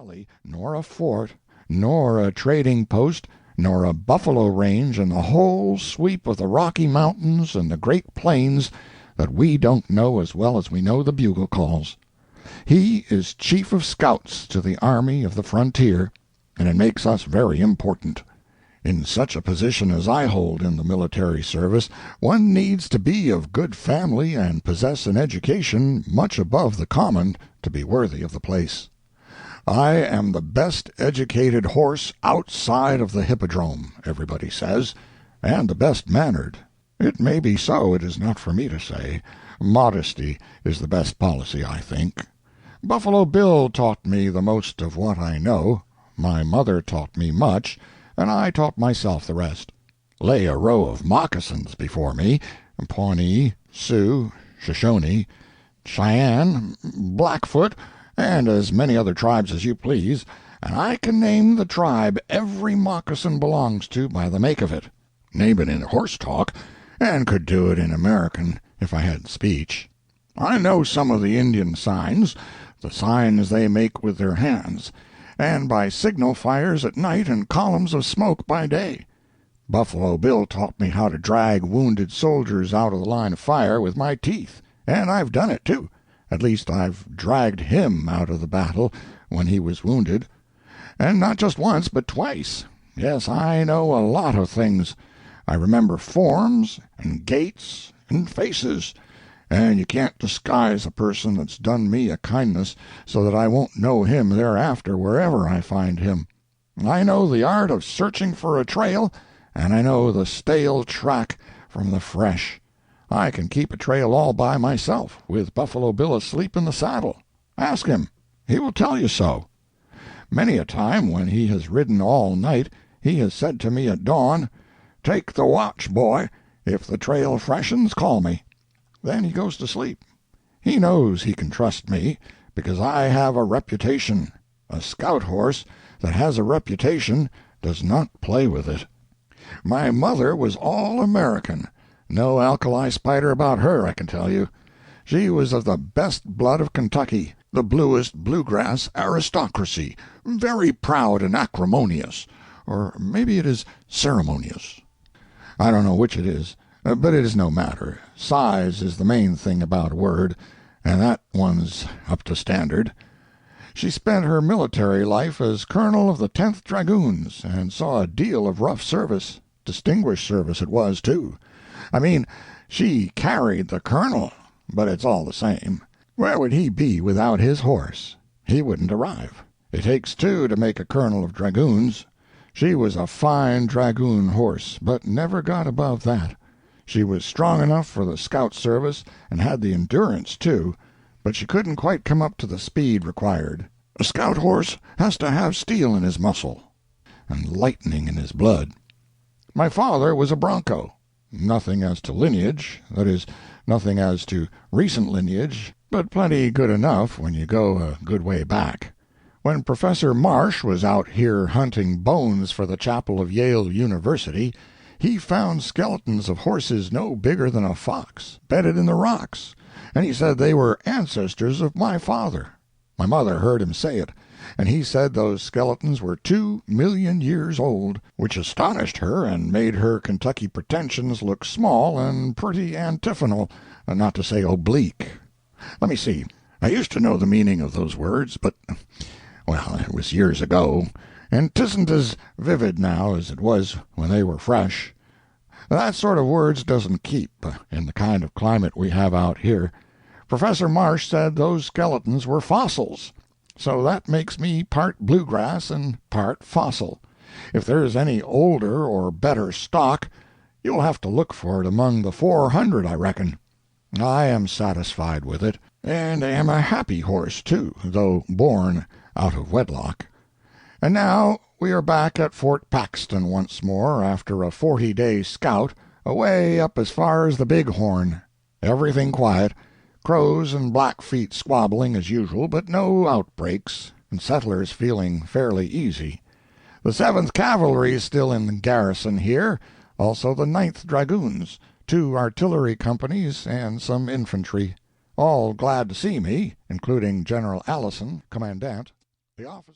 valley, nor a fort, nor a trading post, nor a buffalo range in the whole sweep of the Rocky Mountains and the Great Plains that we don't know as well as we know the bugle calls. He is chief of scouts to the Army of the Frontier, and it makes us very important. In such a position as I hold in the military service, one needs to be of good family and possess an education much above the common to be worthy of the place. I am the best educated horse outside of the hippodrome, everybody says, and the best mannered. It may be so, it is not for me to say. Modesty is the best policy, I think. Buffalo Bill taught me the most of what I know. My mother taught me much, and I taught myself the rest. Lay a row of moccasins before me, Pawnee, Sioux, Shoshone, Cheyenne, Blackfoot, and as many other tribes as you please, and I can name the tribe every moccasin belongs to by the make of it. Name it in horse talk, and could do it in American if I had speech. I know some of the Indian signs, the signs they make with their hands, and by signal fires at night and columns of smoke by day. Buffalo Bill taught me how to drag wounded soldiers out of the line of fire with my teeth, and I've done it, too. At least I've dragged him out of the battle when he was wounded. And not just once, but twice. Yes, I know a lot of things. I remember forms, and gaits, and faces, and you can't disguise a person that's done me a kindness so that I won't know him thereafter wherever I find him. I know the art of searching for a trail, and I know the stale track from the fresh. I can keep a trail all by myself, with Buffalo Bill asleep in the saddle. Ask him. He will tell you so. Many a time when he has ridden all night, he has said to me at dawn, "Take the watch, boy. If the trail freshens, call me." Then he goes to sleep. He knows he can trust me, because I have a reputation. A scout horse that has a reputation does not play with it. My mother was all American. No alkali spider about her, I can tell you. She was of the best blood of Kentucky, the bluest bluegrass aristocracy, very proud and acrimonious, or maybe it is ceremonious. I don't know which it is, but it is no matter. Size is the main thing about a word, and that one's up to standard. She spent her military life as colonel of the 10th Dragoons, and saw a deal of rough service. Distinguished service it was, too. I mean, she carried the colonel, but it's all the same. Where would he be without his horse? He wouldn't arrive. It takes two to make a colonel of dragoons. She was a fine dragoon horse, but never got above that. She was strong enough for the scout service, and had the endurance, too, but she couldn't quite come up to the speed required. A scout horse has to have steel in his muscle, and lightning in his blood. My father was a bronco. Nothing as to lineage, that is, nothing as to recent lineage, but plenty good enough when you go a good way back. When Professor Marsh was out here hunting bones for the chapel of Yale University, he found skeletons of horses no bigger than a fox, bedded in the rocks, and he said they were ancestors of my father. My mother heard him say it, and he said those skeletons were 2,000,000 years old, which astonished her and made her Kentucky pretensions look small and pretty antiphonal, not to say oblique. Let me see. I used to know the meaning of those words, but, well, it was years ago, and 'tisn't as vivid now as it was when they were fresh. That sort of words doesn't keep in the kind of climate we have out here. Professor Marsh said those skeletons were fossils, so that makes me part bluegrass and part fossil. If there's any older or better stock, you'll have to look for it among the 400, I reckon. I am satisfied with it, and am a happy horse, too, though born out of wedlock. And now we are back at Fort Paxton once more, after a 40-day scout, away up as far as the Big Horn. Everything quiet. Crows and Blackfeet squabbling as usual, but no outbreaks, and settlers feeling fairly easy. The 7th Cavalry is still in garrison here, also the 9th Dragoons, 2 artillery companies, and some infantry. All glad to see me, including General Allison, commandant. The officer